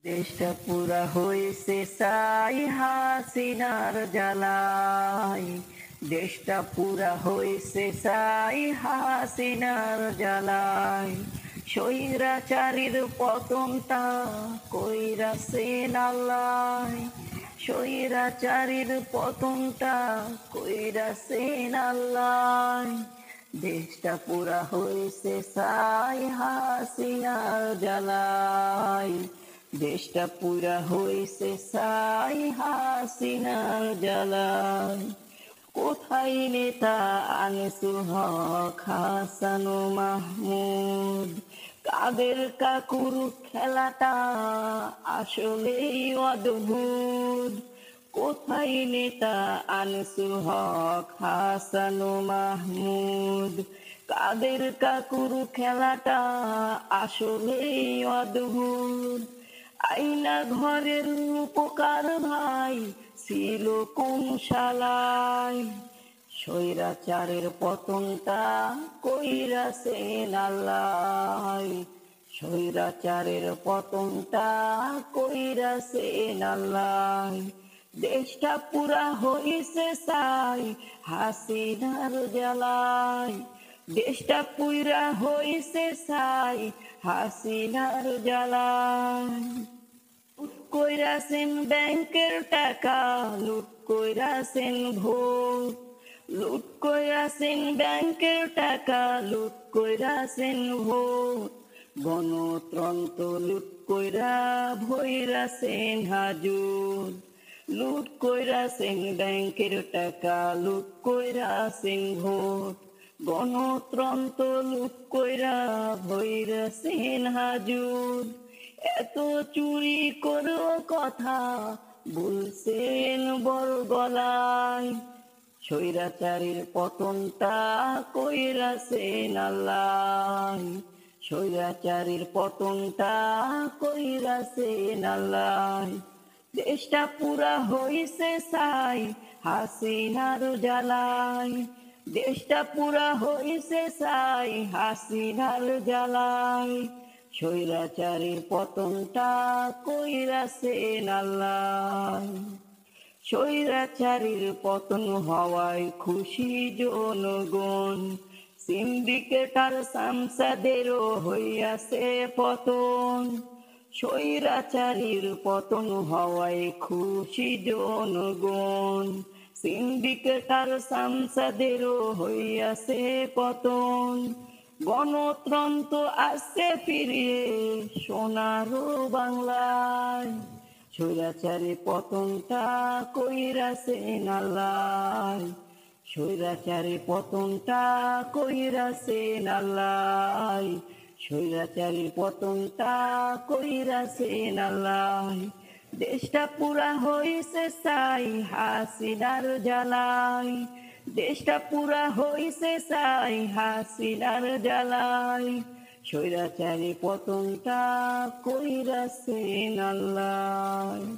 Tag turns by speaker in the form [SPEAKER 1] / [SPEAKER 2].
[SPEAKER 1] দেশটা পুরা হইছে ছাই হাসিনার জ্বালায়। দেশটা পুরা হইছে ছাই হাসিনার জ্বালায়। স্বৈরাচারীর পতনটা কইরাছেন আল্লাহ। স্বৈরাচারীর পতনটা কইরাছেন আল্লাহ। দেশটা পুরা হইছে ছাই হাসিনার জ্বালায়। দেশটা পুরা হইছে ছাই হাসিনার জ্বালায়। কোথায় নেতা আনিসুল হক হাসান ও মাহমুদ? কাদের কাকুর খেলাটা আসলেই অদ্ভুত। কোথায় নেতা আনিসুল হক হাসান ও মাহমুদ? কাদের কাকুর খেলাটা আসলেই অদ্ভুত। আইনা ঘরের উপকার ভাই ছিল কোন শালায়? স্বৈরাচারের পতনটা কইরাছেন আল্লাহ। স্বৈরাচারের পতনটা কইরাছেন আল্লাহ। দেশটা পুরা হইছে ছাই হাসিনার জ্বালায়। দেশটা পুরা হইছে ছাই হাসিনার জ্বালায়। লুট কইরাছেন ব্যাংকের টাকা, লুট কইরাছেন ভোট। লুট কইরাছেন ব্যাংকের টাকা, লুট কইরাছেন ভোট। গণতন্ত্র লুট কইরা ভইরাছেন হাজুর। লুট কইরাছেন ব্যাংকের টাকা, লুট কইরাছেন ভোট। গণতন্ত্র লুট কইরা ভইরাছেন হাজুর। এত চুরি করো কথা বলছেন বড় গলায়। স্বৈরাচারীর পতনটা কইরাছেন আল্লাহ। স্বৈরাচারীর পতনটা কইরাছেন আল্লাহ। দেশটা পুরা হইছে ছাই হাসিনার জ্বালায়। দেশটা পুরা হইছে ছাই হাসিনার জ্বালায়। স্বৈরাচারীর পতনটা কইরাছেন আল্লাহ। স্বৈরাচারীর পতন হওয়ায় খুশি জনগণ। সিন্ডিকেটার সাংসদেরও হইয়াছে পতন। স্বৈরাচারীর পতন হওয়ায় খুশি জনগণ। সিন্ডিকেটার সাংসদেরও হইয়াছে পতন। গণতন্ত্র আসছে ফিরিয়ে সোনার বাংলায়। স্বৈরাচারী পতনটা কইরাছেন আল্লাহ। স্বৈরাচারী পতনটা কইরাছেন আল্লাহ। স্বৈরাচারী পতনটা কইরাছেন আল্লাহ। দেশটা পুরা হইছে ছাই হাসিনার জ্বালায়। দেশটা পুরা হইছে ছাই হাসিনার জ্বালায়। স্বৈরাচারী পতনটা কইরাছেন আল্লাহ।